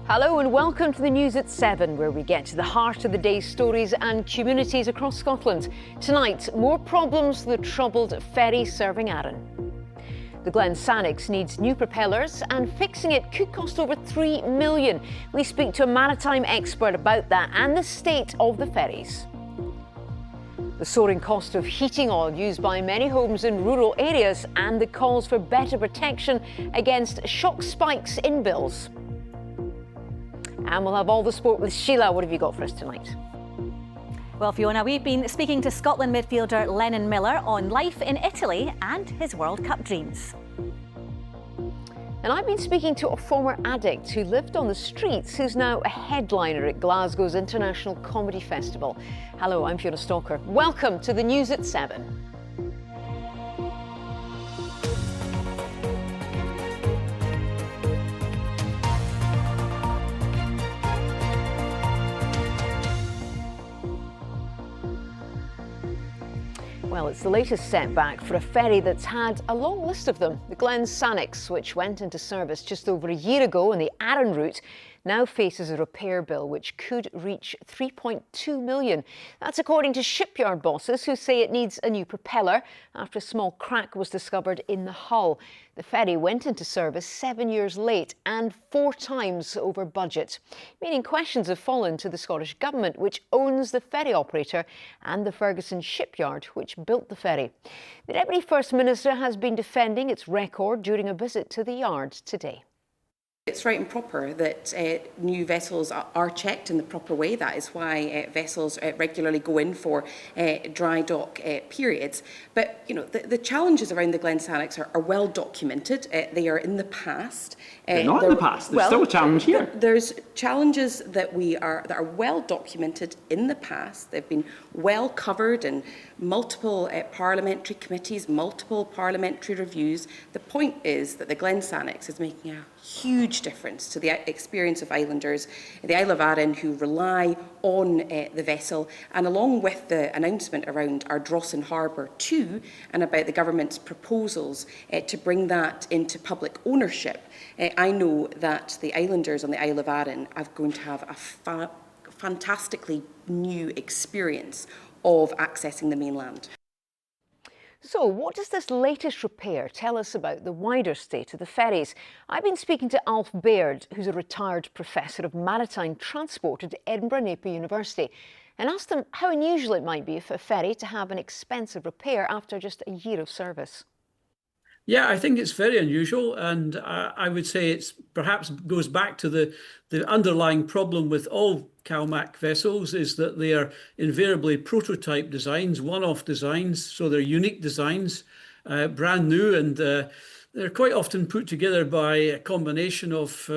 Hello and welcome to the news at 7, where we get to the heart of the day's stories and communities across Scotland. Tonight, more problems for the troubled ferry serving Arran. The Glen Sannox needs new propellers and fixing it could cost over £3 million. We speak to a maritime expert about that and the state of the ferries. The soaring cost of heating oil used by many homes in rural areas and the calls for better protection against shock spikes in bills. And we'll have all the sport with Sheila. What have you got for us tonight? Well, Fiona, we've been speaking to Scotland midfielder Lennon Miller on life in Italy and his World Cup dreams. And I've been speaking to a former addict who lived on the streets who's now a headliner at Glasgow's International Comedy Festival. Hello, I'm Fiona Stalker. Welcome to the news at 7. Well, it's the latest setback for a ferry that's had a long list of them. The Glen Sannox, which went into service just over a year ago on the Arran route, now faces a repair bill which could reach £3.2 million. That's according to shipyard bosses who say it needs a new propeller after a small crack was discovered in the hull. The ferry went into service 7 years late and 4 times over budget, meaning questions have fallen to the Scottish Government, which owns the ferry operator, and the Ferguson shipyard, which built the ferry. The Deputy First Minister has been defending its record during a visit to the yard today. It's right and proper that new vessels are checked in the proper way. That is why vessels regularly go in for dry dock periods. But you know, the challenges around the Glen Sannox are well documented. They are in the past. They're not in the past. There's still a challenge here. There's challenges that are well documented in the past. They've been well covered in multiple parliamentary committees, multiple parliamentary reviews. The point is that the Glen Sannox is making a huge difference to the experience of islanders in the Isle of Arran who rely on the vessel, and along with the announcement around our Ardrossan Harbour too, and about the government's proposals to bring that into public ownership, I know that the islanders on the Isle of Arran are going to have a fantastically new experience of accessing the mainland. So what does this latest repair tell us about the wider state of the ferries? I've been speaking to Alf Baird, who's a retired professor of maritime transport at Edinburgh Napier University, and asked him how unusual it might be for a ferry to have an expensive repair after just a year of service. Yeah, I think it's very unusual, and I would say it's perhaps goes back to the underlying problem with all CalMac vessels is that they are invariably prototype designs, one-off designs, so they're unique designs, brand new, and they're quite often put together by a combination of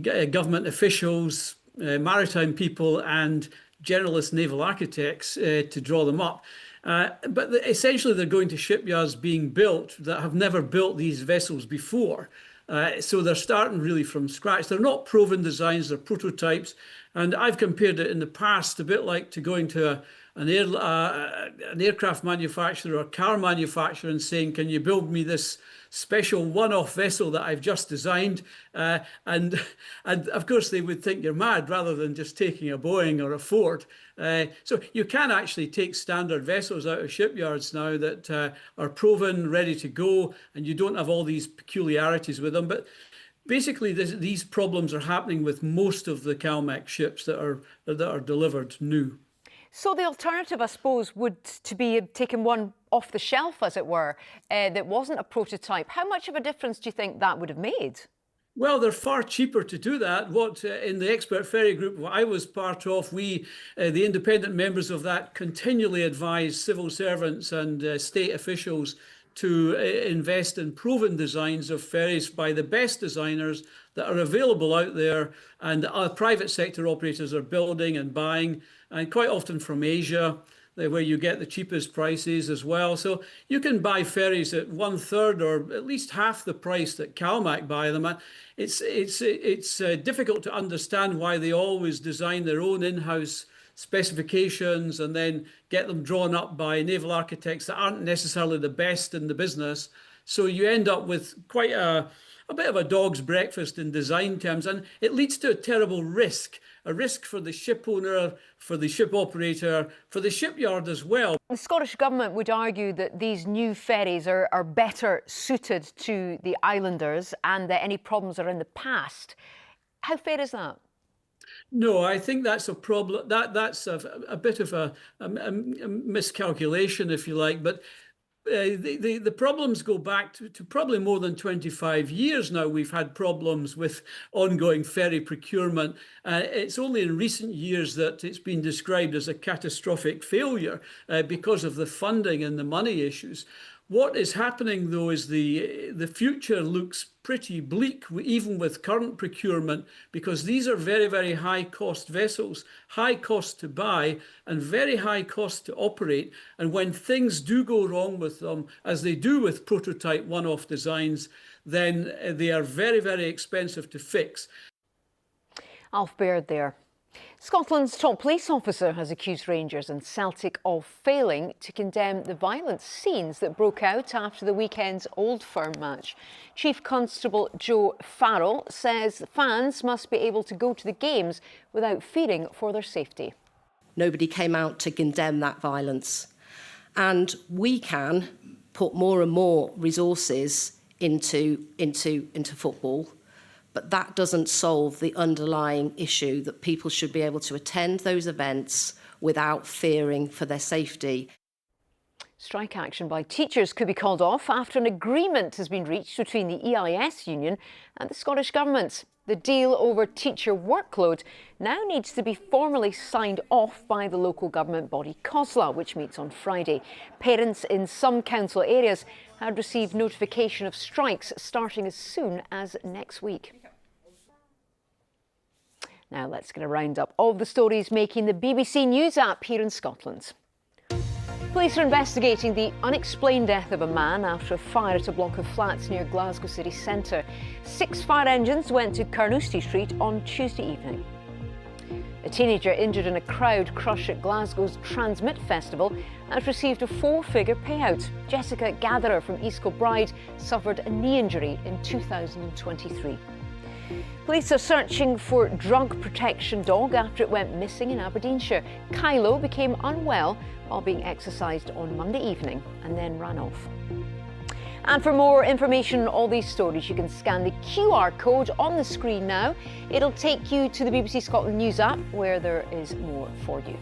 government officials, maritime people and generalist naval architects to draw them up. But essentially they're going to shipyards being built that have never built these vessels before. So they're starting really from scratch. They're not proven designs, they're prototypes. And I've compared it in the past a bit like to going to an aircraft manufacturer or a car manufacturer and saying, can you build me this special one-off vessel that I've just designed? And of course they would think you're mad rather than just taking a Boeing or a Ford. So you can actually take standard vessels out of shipyards now that are proven, ready to go, and you don't have all these peculiarities with them. But basically these problems are happening with most of the CalMac ships that are delivered new. So the alternative, I suppose, would to be taking one off the shelf, as it were, that wasn't a prototype. How much of a difference do you think that would have made? Well, they're far cheaper to do that. What in the expert ferry group I was part of, we, the independent members of that, continually advise civil servants and state officials to invest in proven designs of ferries by the best designers that are available out there, and private sector operators are building and buying, and quite often from Asia, where you get the cheapest prices as well. So you can buy ferries at 1/3 or at least half the price that CalMac buy them at. It's difficult to understand why they always design their own in-house specifications and then get them drawn up by naval architects that aren't necessarily the best in the business. So you end up with quite a a bit of a dog's breakfast in design terms, and it leads to a terrible risk. A risk for the ship owner, for the ship operator, for the shipyard as well. The Scottish Government would argue that these new ferries are better suited to the islanders and that any problems are in the past. How fair is that? No, I think that's a problem. That's a bit of a miscalculation, if you like. But the problems go back to probably more than 25 years now. We've had problems with ongoing ferry procurement. It's only in recent years that it's been described as a catastrophic failure because of the funding and the money issues. What is happening, though, is the future looks pretty bleak, even with current procurement, because these are very, very high-cost vessels, high cost to buy and very high cost to operate. And when things do go wrong with them, as they do with prototype one-off designs, then they are very, very expensive to fix. Alf Baird there. Scotland's top police officer has accused Rangers and Celtic of failing to condemn the violent scenes that broke out after the weekend's Old Firm match. Chief Constable Joe Farrell says fans must be able to go to the games without fearing for their safety. Nobody came out to condemn that violence. And we can put more and more resources into football. But that doesn't solve the underlying issue that people should be able to attend those events without fearing for their safety. Strike action by teachers could be called off after an agreement has been reached between the EIS union and the Scottish Government. The deal over teacher workload now needs to be formally signed off by the local government body COSLA, which meets on Friday. Parents in some council areas had received notification of strikes starting as soon as next week. Now let's get a roundup of the stories making the BBC News app here in Scotland. Police are investigating the unexplained death of a man after a fire at a block of flats near Glasgow city centre. 6 fire engines went to Carnoustie Street on Tuesday evening. A teenager injured in a crowd crush at Glasgow's Transmit Festival has received a 4-figure payout. Jessica Gatherer from East Kilbride suffered a knee injury in 2023. Police are searching for drug protection dog after it went missing in Aberdeenshire. Kylo became unwell while being exercised on Monday evening and then ran off. And for more information on all these stories, you can scan the QR code on the screen now. It'll take you to the BBC Scotland News app where there is more for you.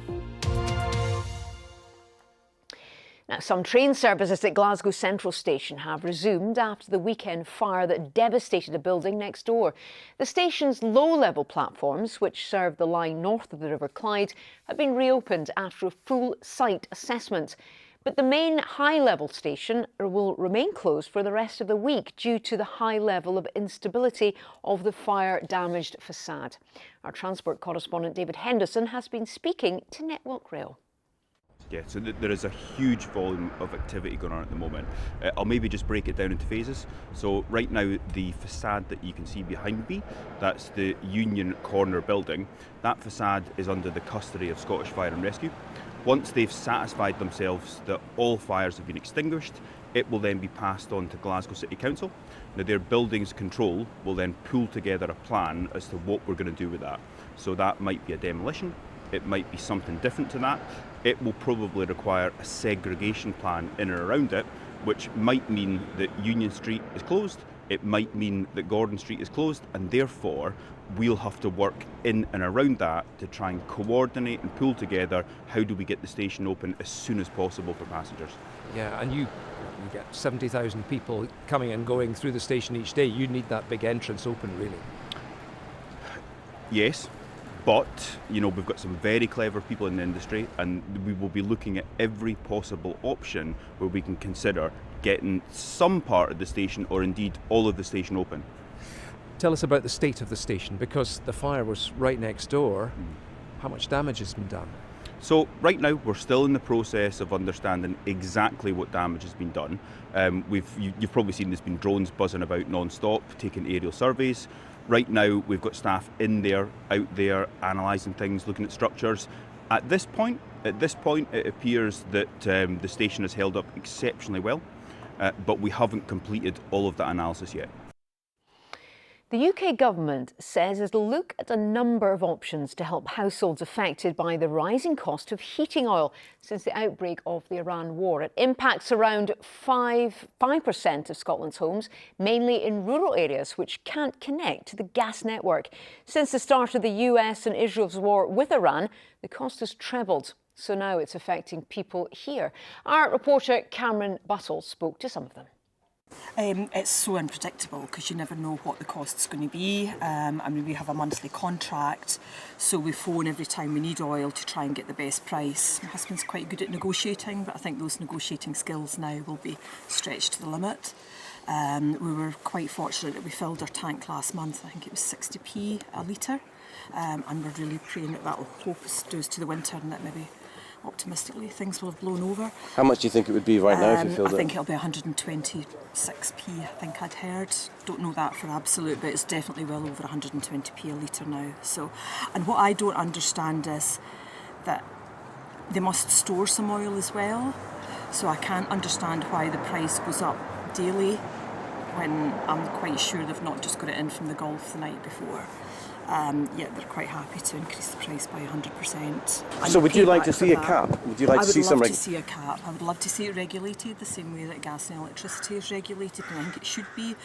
Now, some train services at Glasgow Central Station have resumed after the weekend fire that devastated a building next door. The station's low-level platforms, which serve the line north of the River Clyde, have been reopened after a full site assessment. But the main high-level station will remain closed for the rest of the week due to the high level of instability of the fire-damaged facade. Our transport correspondent David Henderson has been speaking to Network Rail. Yeah, so there is a huge volume of activity going on at the moment. I'll maybe just break it down into phases. So right now, the facade that you can see behind me, that's the Union Corner building. That facade is under the custody of Scottish Fire and Rescue. Once they've satisfied themselves that all fires have been extinguished, it will then be passed on to Glasgow City Council. Now, their buildings control will then pull together a plan as to what we're going to do with that. So that might be a demolition, it might be something different to that. It will probably require a segregation plan in and around it, which might mean that Union Street is closed, it might mean that Gordon Street is closed, and therefore we'll have to work in and around that to try and coordinate and pull together how do we get the station open as soon as possible for passengers. Yeah, and you get 70,000 people coming and going through the station each day. You need that big entrance open, really. Yes. But, you know, we've got some very clever people in the industry, and we will be looking at every possible option where we can consider getting some part of the station or indeed all of the station open. Tell us about the state of the station, because the fire was right next door. How much damage has been done? So right now we're still in the process of understanding exactly what damage has been done. You've probably seen there's been drones buzzing about non-stop, taking aerial surveys. Right now we've got staff in there, out there, analysing things, looking at structures. At this point, it appears that the station has held up exceptionally well, but we haven't completed all of that analysis yet. The UK government says it'll look at a number of options to help households affected by the rising cost of heating oil since the outbreak of the Iran war. It impacts around 5% of Scotland's homes, mainly in rural areas which can't connect to the gas network. Since the start of the US and Israel's war with Iran, the cost has trebled. So now it's affecting people here. Our reporter Cameron Buttle spoke to some of them. It's so unpredictable because you never know what the cost's going to be. I mean, we have a monthly contract, so we phone every time we need oil to try and get the best price. My husband's quite good at negotiating, but I think those negotiating skills now will be stretched to the limit. We were quite fortunate that we filled our tank last month. I think it was 60p a litre, and we're really praying that will hope it goes to the winter and that maybe optimistically things will have blown over. How much do you think it would be right now if you filled it? I think it'll be 126p, I think I'd heard. Don't know that for absolute, but it's definitely well over 120p a litre now. So, and what I don't understand is that they must store some oil as well. So I can't understand why the price goes up daily when I'm quite sure they've not just got it in from the Gulf the night before. Yet they're quite happy to increase the price by 100%. So would you like to see a cap? Would you like to see some? I would love to see a cap. I would love to see it regulated the same way that gas and electricity is regulated, and I think it should be.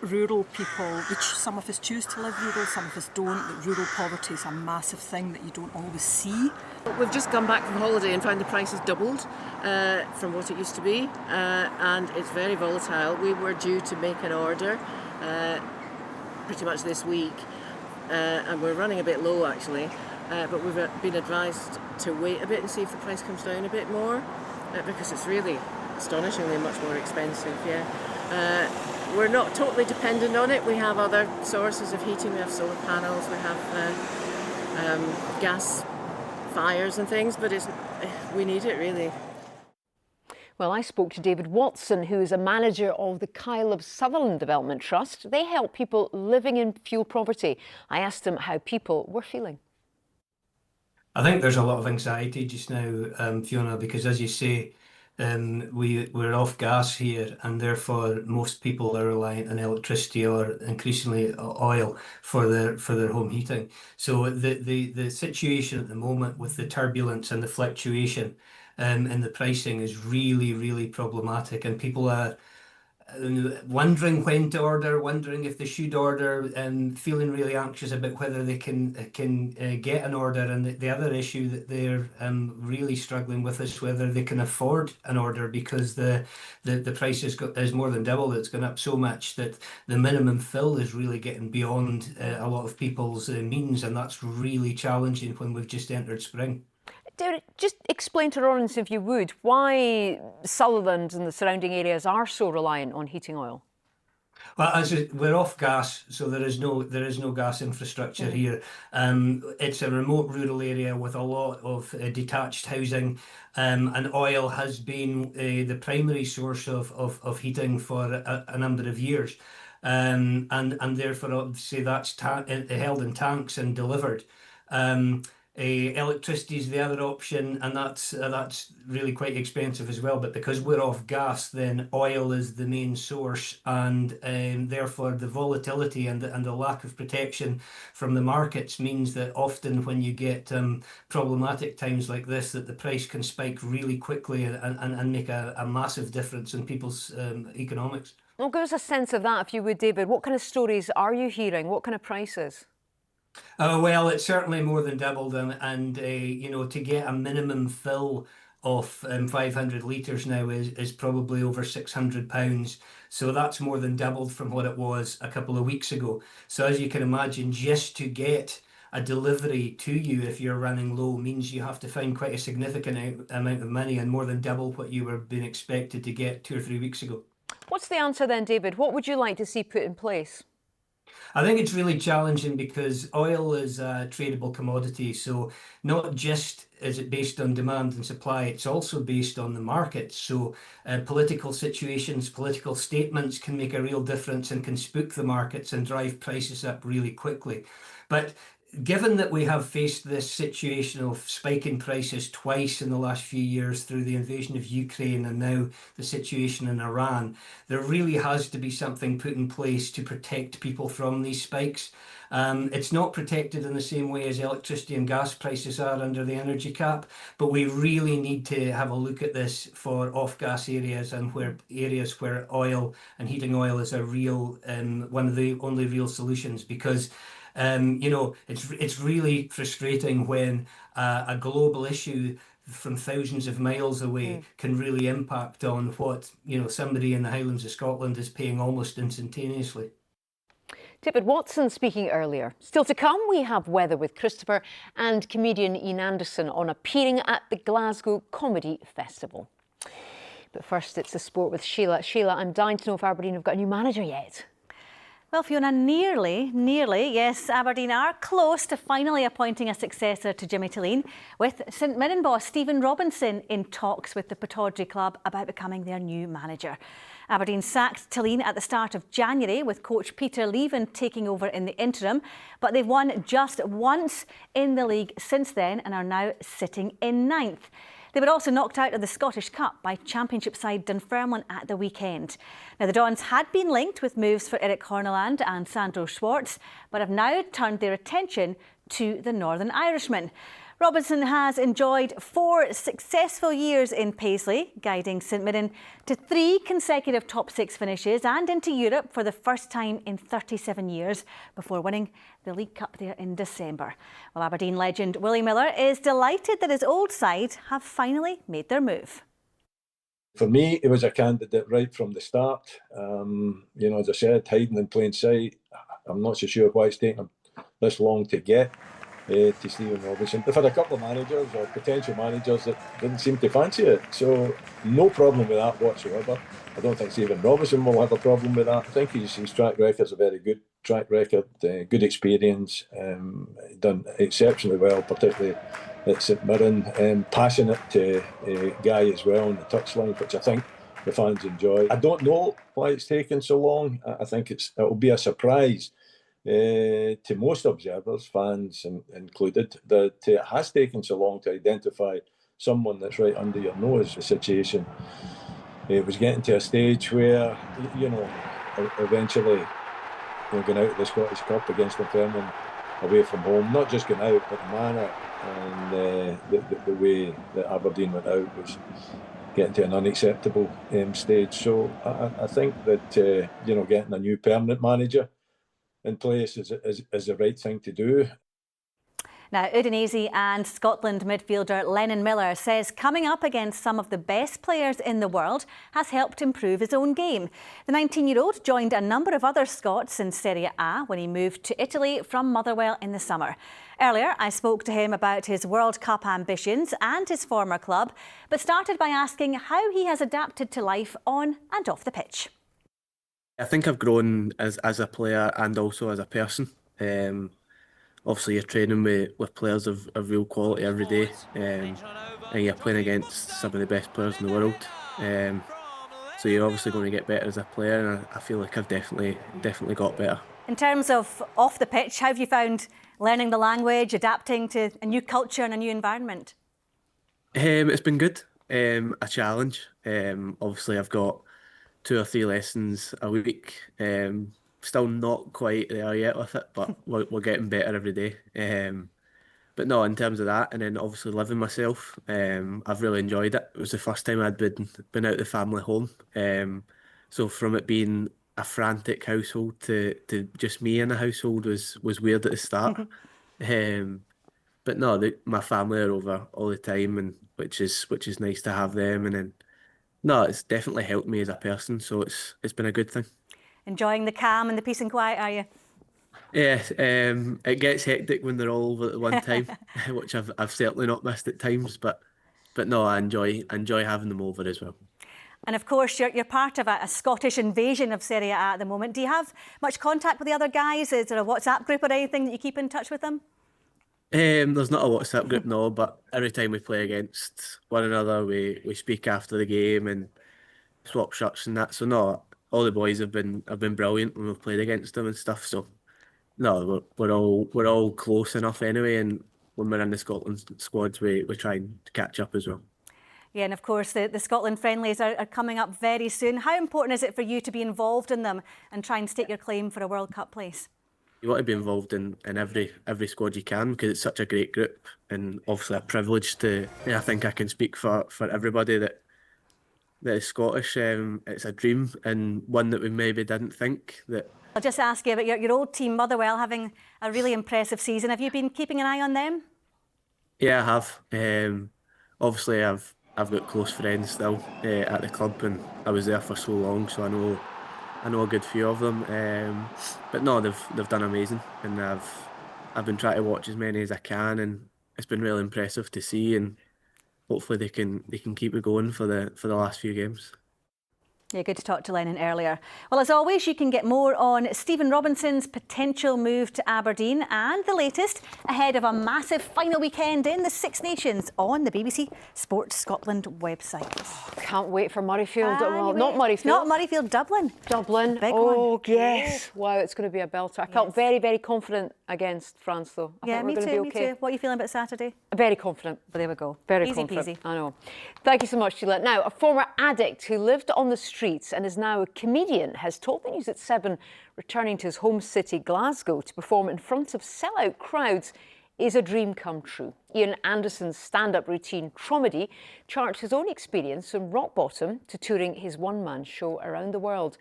Rural people, which some of us choose to live rural, some of us don't, but rural poverty is a massive thing that you don't always see. We've just come back from holiday and found the price has doubled from what it used to be, and it's very volatile. We were due to make an order pretty much this week, and we're running a bit low actually, but we've been advised to wait a bit and see if the price comes down a bit more, because it's really astonishingly much more expensive. We're not totally dependent on it. We have other sources of heating. We have solar panels, we have gas fires and things, but we need it really. Well, I spoke to David Watson, who is a manager of the Kyle of Sutherland Development Trust. They help people living in fuel poverty. I asked him how people were feeling. I think there's a lot of anxiety just now, Fiona, because as you say, we're off gas here, and therefore most people are reliant on electricity or increasingly oil for their home heating. So the situation at the moment with the turbulence and the fluctuation in the pricing is really problematic, and people are wondering when to order, wondering if they should order, and feeling really anxious about whether they can get an order. And the other issue that they're really struggling with is whether they can afford an order, because the price is more than doubled. It's gone up so much that the minimum fill is really getting beyond a lot of people's means, and that's really challenging when we've just entered spring. David, just explain to our audience, if you would, why Sutherland and the surrounding areas are so reliant on heating oil. Well, we're off gas, so there is no gas infrastructure here. It's a remote rural area with a lot of detached housing, and oil has been the primary source of heating for a number of years, and therefore obviously that's held in tanks and delivered. Electricity is the other option, and that's really quite expensive as well. But because we're off gas, then oil is the main source, and therefore the volatility and the lack of protection from the markets means that often when you get problematic times like this, that the price can spike really quickly and make a massive difference in people's economics. Well, give us a sense of that, if you would, David. What kind of stories are you hearing? What kind of prices? Well, it's certainly more than doubled, and to get a minimum fill of 500 litres now is probably over £600. So that's more than doubled from what it was a couple of weeks ago. So as you can imagine, just to get a delivery to you if you're running low means you have to find quite a significant amount of money, and more than double what you were being expected to get 2 or 3 weeks ago. What's the answer then, David? What would you like to see put in place? I think it's really challenging because oil is a tradable commodity. So not just is it based on demand and supply, it's also based on the market. So political situations, political statements can make a real difference and can spook the markets and drive prices up really quickly. But given that we have faced this situation of spiking prices twice in the last few years through the invasion of Ukraine and now the situation in Iran, there really has to be something put in place to protect people from these spikes. It's not protected in the same way as electricity and gas prices are under the energy cap, but we really need to have a look at this for off-gas areas and areas where oil and heating oil is a real one of the only real solutions, because it's really frustrating when a global issue from thousands of miles away can really impact on what somebody in the Highlands of Scotland is paying almost instantaneously. David Watson speaking earlier. Still to come, we have weather with Christopher and comedian Ian Anderson on appearing at the Glasgow Comedy Festival. But first, it's the sport with Sheila. Sheila, I'm dying to know if Aberdeen have got a new manager yet. Well, Fiona, nearly, yes, Aberdeen are close to finally appointing a successor to Jimmy Tilleen, with St Mirren boss Stephen Robinson in talks with the Pittodrie club about becoming their new manager. Aberdeen sacked Tilleen at the start of January, with coach Peter Leven taking over in the interim, but they've won just once in the league since then and are now sitting in ninth. They were also knocked out of the Scottish Cup by Championship side Dunfermline at the weekend. Now, the Dons had been linked with moves for Eric Horneland and Sandro Schwartz, but have now turned their attention to the Northern Irishman. Robinson has enjoyed 4 successful years in Paisley, guiding St Mirren to 3 consecutive top 6 finishes and into Europe for the first time in 37 years before winning the League Cup there in December. Well, Aberdeen legend Willie Miller is delighted that his old side have finally made their move. For me, he was a candidate right from the start. As I said, hiding in plain sight. I'm not so sure why it's taken him this long to get to Stephen Robinson. They've had a couple of managers or potential managers that didn't seem to fancy it. So no problem with that whatsoever. I don't think Stephen Robinson will have a problem with that. I think his track record's a very good track record, good experience, done exceptionally well, particularly at St Mirren, passionate guy as well on the touchline, which I think the fans enjoy. I don't know why it's taken so long. I think it'll be a surprise to most observers, fans included, that it has taken so long to identify someone that's right under your nose. The situation was getting to a stage where, eventually going out of the Scottish Cup against Dunfermline away from home, not just going out, but the manner and the way that Aberdeen went out was getting to an unacceptable stage. So I think that getting a new permanent manager in place is the right thing to do. Now, Udinese and Scotland midfielder Lennon Miller says coming up against some of the best players in the world has helped improve his own game. The 19-year-old joined a number of other Scots in Serie A when he moved to Italy from Motherwell in the summer. Earlier, I spoke to him about his World Cup ambitions and his former club, but started by asking how he has adapted to life on and off the pitch. I think I've grown as a player and also as a person. Obviously, you're training with players of real quality every day, and you're playing against some of the best players in the world. So you're obviously going to get better as a player, and I feel like I've definitely got better. In terms of off the pitch, how have you found learning the language, adapting to a new culture and a new environment? It's been good. A challenge. Obviously, I've got 2 or 3 lessons a week. Still not quite there yet with it, but we're getting better every day. But no, in terms of that, and then obviously living myself, I've really enjoyed it. It was the first time I'd been out of the family home. So from it being a frantic household to just me in a household was weird at the start. But no, my family are over all the time, and which is nice to have them. And then no, it's definitely helped me as a person. So it's been a good thing. Enjoying the calm and the peace and quiet, are you? Yeah, it gets hectic when they're all over at one time, which I've certainly not missed at times. But no, I enjoy having them over as well. And of course, you're part of a Scottish invasion of Serie A at the moment. Do you have much contact with the other guys? Is there a WhatsApp group or anything that you keep in touch with them? There's not a WhatsApp group, no. But every time we play against one another, we speak after the game and swap shirts and that. So no. All the boys have been brilliant when we've played against them and stuff. So No, we're all close enough anyway, and when we're in the Scotland squads, we try and catch up as well. Yeah, and of course the Scotland friendlies are coming up very soon. How important is it for you to be involved in them and try and stake your claim for a World Cup place? You want to be involved in every squad you can, because it's such a great group, and obviously a privilege to. I think I can speak for everybody that is Scottish. It's a dream, and one that we maybe didn't think that. I'll just ask you about your old team, Motherwell, having a really impressive season. Have you been keeping an eye on them? Yeah, I have. Obviously, I've got close friends still at the club, and I was there for so long, so I know a good few of them. But no, they've done amazing, and I've been trying to watch as many as I can, and it's been really impressive to see, and hopefully they can keep it going for the last few games. Yeah, good to talk to Lennon earlier. Well, as always, you can get more on Stephen Robinson's potential move to Aberdeen and the latest ahead of a massive final weekend in the Six Nations on the BBC Sports Scotland website. Oh, can't wait for Murrayfield. Well, not Murrayfield. Not Murrayfield, Dublin. Dublin. Big oh, one. yes. Wow, it's going to be a belter. I felt very, very confident against France, though. I Yeah, think me we're too, going to be okay. me too. What are you feeling about Saturday? Very confident. Well, there we go. Very Easy confident. peasy. I know. Thank you so much, Sheila. Now, a former addict who lived on the streets and is now a comedian has told the News at 7 returning to his home city, Glasgow, to perform in front of sellout crowds is a dream come true. Ian Anderson's stand-up routine Tromedy charts his own experience from rock bottom to touring his one-man show around the world.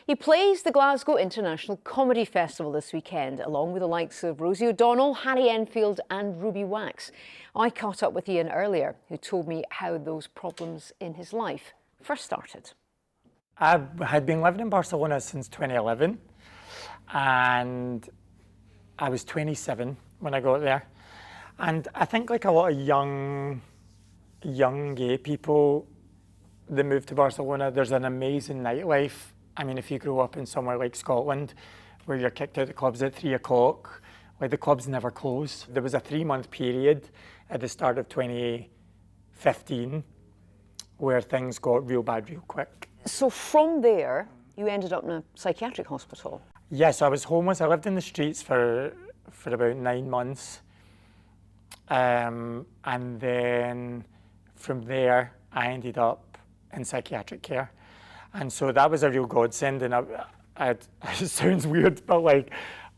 He plays the Glasgow International Comedy Festival this weekend, along with the likes of Rosie O'Donnell, Harry Enfield and Ruby Wax. I caught up with Ian earlier, who told me how those problems in his life first started. I had been living in Barcelona since 2011, and I was 27 when I got there. And I think like a lot of young gay people that move to Barcelona, there's an amazing nightlife. I mean, if you grow up in somewhere like Scotland, where you're kicked out of the clubs at 3 o'clock, like the clubs never close. There was a 3-month period at the start of 2015 where things got real bad real quick. So from there, you ended up in a psychiatric hospital? Yes, I was homeless. I lived in the streets for about 9 months. And then from there, I ended up in psychiatric care. And so that was a real godsend. And it sounds weird, but like,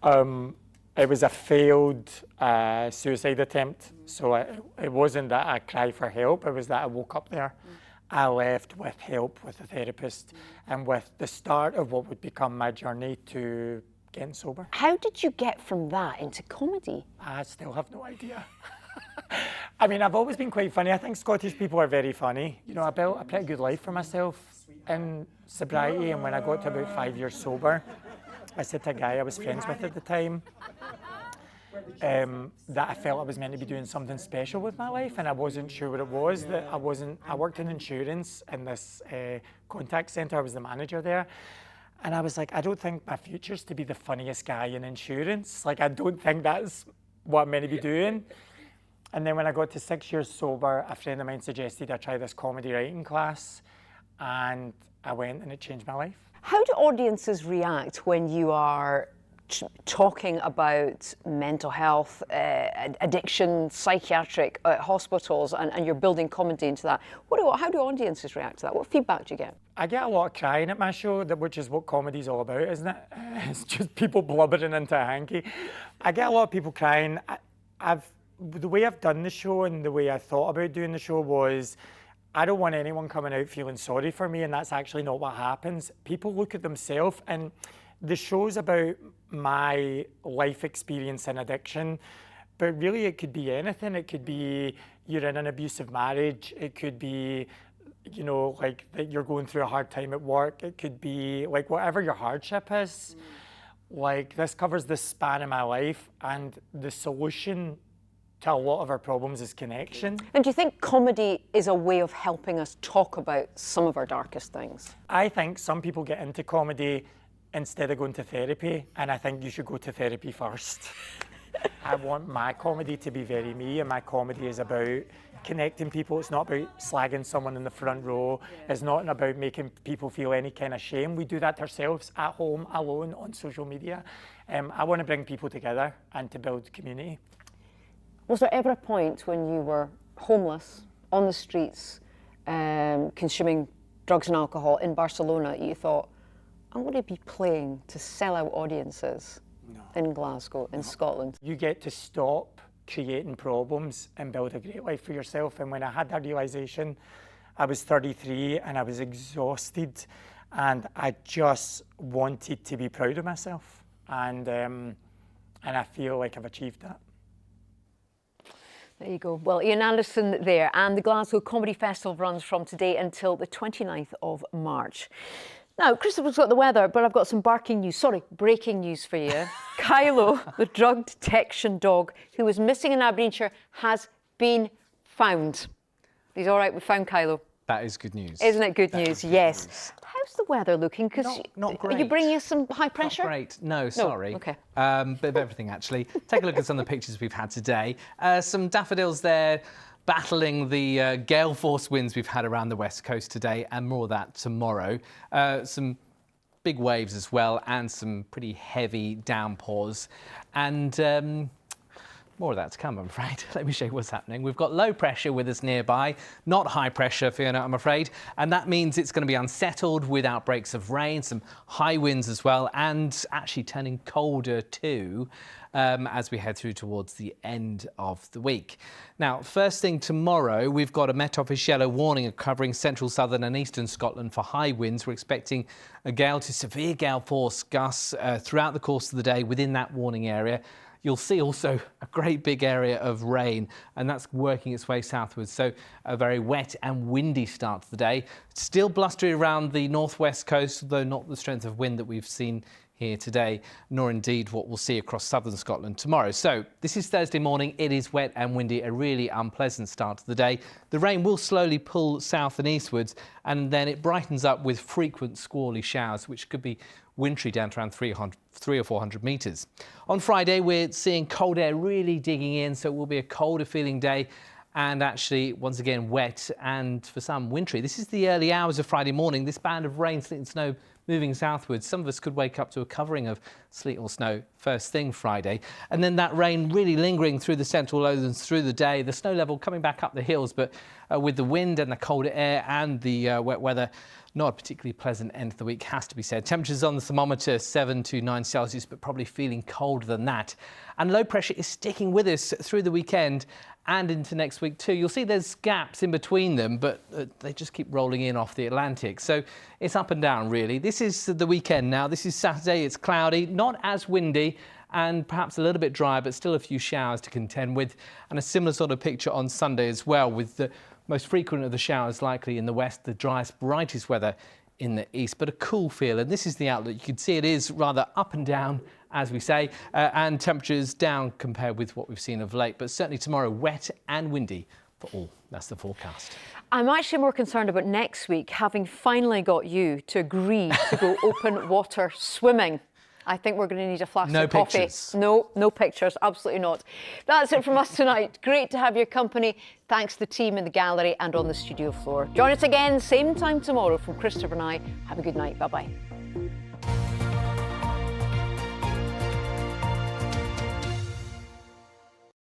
it was a failed suicide attempt. So it wasn't that I cried for help, it was that I woke up there. I left with help with a therapist and with the start of what would become my journey to getting sober. How did you get from that into comedy? I still have no idea. I mean, I've always been quite funny. I think Scottish people are very funny. You know, I built a pretty good life for myself in sobriety, and when I got to about 5 years sober, I said to a guy I was friends with at the time that I felt I was meant to be doing something special with my life, and I wasn't sure what it was. That I worked in insurance in this contact centre. I was the manager there. And I was like, I don't think my future's to be the funniest guy in insurance. Like, I don't think that's what I'm meant to be doing. And then when I got to 6 years sober, a friend of mine suggested I try this comedy writing class, and I went, and it changed my life. How do audiences react when you are talking about mental health, addiction, psychiatric hospitals, and you're building comedy into that? How do audiences react to that? What feedback do you get? I get a lot of crying at my show, which is what comedy's all about, isn't it? It's just people blubbering into a hanky. I get a lot of people crying. The way I've done the show and the way I thought about doing the show was, I don't want anyone coming out feeling sorry for me, and that's actually not what happens. People look at themselves, and the show's about my life experience in addiction, but really it could be anything. It could be you're in an abusive marriage. It could be, you know, like that you're going through a hard time at work. It could be like whatever your hardship is. Like, this covers the span of my life, and the solution to a lot of our problems is connection. And do you think comedy is a way of helping us talk about some of our darkest things? I think some people get into comedy instead of going to therapy, and I think you should go to therapy first. I want my comedy to be very me, and my comedy is about connecting people. It's not about slagging someone in the front row. It's not about making people feel any kind of shame. We do that ourselves at home, alone, on social media. I want to bring people together and to build community. Was there ever a point when you were homeless, on the streets, consuming drugs and alcohol in Barcelona, you thought, I'm going to be playing to sell out audiences in Glasgow, in Scotland? You get to stop creating problems and build a great life for yourself. And when I had that realisation, I was 33 and I was exhausted and I just wanted to be proud of myself. And I feel like I've achieved that. There you go. Well, Ian Anderson there, and the Glasgow Comedy Festival runs from today until the 29th of March. Now, Christopher's got the weather, but I've got some breaking news for you. Kylo, the drug detection dog who was missing in Aberdeenshire, has been found. He's all right, we found Kylo. That is good news. Isn't it good news? Yes. News. How's the weather looking? Not great. Are you bringing us some high pressure? Not great. No, sorry. Okay. Bit of everything, actually. Take a look at some of the pictures we've had today. Some daffodils there battling the gale force winds we've had around the west coast today, and more of that tomorrow. Some big waves as well, and some pretty heavy downpours. And more of that to come, I'm afraid. Let me show you what's happening. We've got low pressure with us nearby, not high pressure, Fiona, I'm afraid. And that means it's going to be unsettled with outbreaks of rain, some high winds as well, and actually turning colder too as we head through towards the end of the week. Now, first thing tomorrow, we've got a Met Office yellow warning covering central, southern and eastern Scotland for high winds. We're expecting a gale to severe gale force gusts throughout the course of the day within that warning area. You'll see also a great big area of rain, and that's working its way southwards. So a very wet and windy start to the day. Still blustery around the northwest coast, though not the strength of wind that we've seen here today, nor indeed what we'll see across southern Scotland tomorrow. So this is Thursday morning. It is wet and windy, a really unpleasant start to the day. The rain will slowly pull south and eastwards, and then it brightens up with frequent squally showers, which could be wintry down to around 300 or 400 metres. On Friday, we're seeing cold air really digging in, so it will be a colder feeling day and actually, once again, wet and for some wintry. This is the early hours of Friday morning. This band of rain, sleet and snow moving southwards. Some of us could wake up to a covering of sleet or snow first thing Friday. And then that rain really lingering through the central lowlands through the day. The snow level coming back up the hills, but with the wind and the colder air and the wet weather, not a particularly pleasant end of the week, has to be said. Temperatures on the thermometer 7 to 9 Celsius, but probably feeling colder than that. And low pressure is sticking with us through the weekend and into next week too. You'll see there's gaps in between them, but they just keep rolling in off the Atlantic. So it's up and down, really. This is the weekend now. This is Saturday. It's cloudy, not as windy, and perhaps a little bit dry, but still a few showers to contend with. And a similar sort of picture on Sunday as well, with the most frequent of the showers likely in the west, the driest, brightest weather in the east, but a cool feel. And this is the outlook. You can see it is rather up and down, as we say, and temperatures down compared with what we've seen of late. But certainly tomorrow, wet and windy for all. That's the forecast. I'm actually more concerned about next week, having finally got you to agree to go open water swimming. I think we're going to need a flask of coffee. Pictures. No pictures, absolutely not. That's it from us tonight. Great to have your company. Thanks to the team in the gallery and on the studio floor. Join us again, same time tomorrow from Christopher and I. Have a good night. Bye-bye.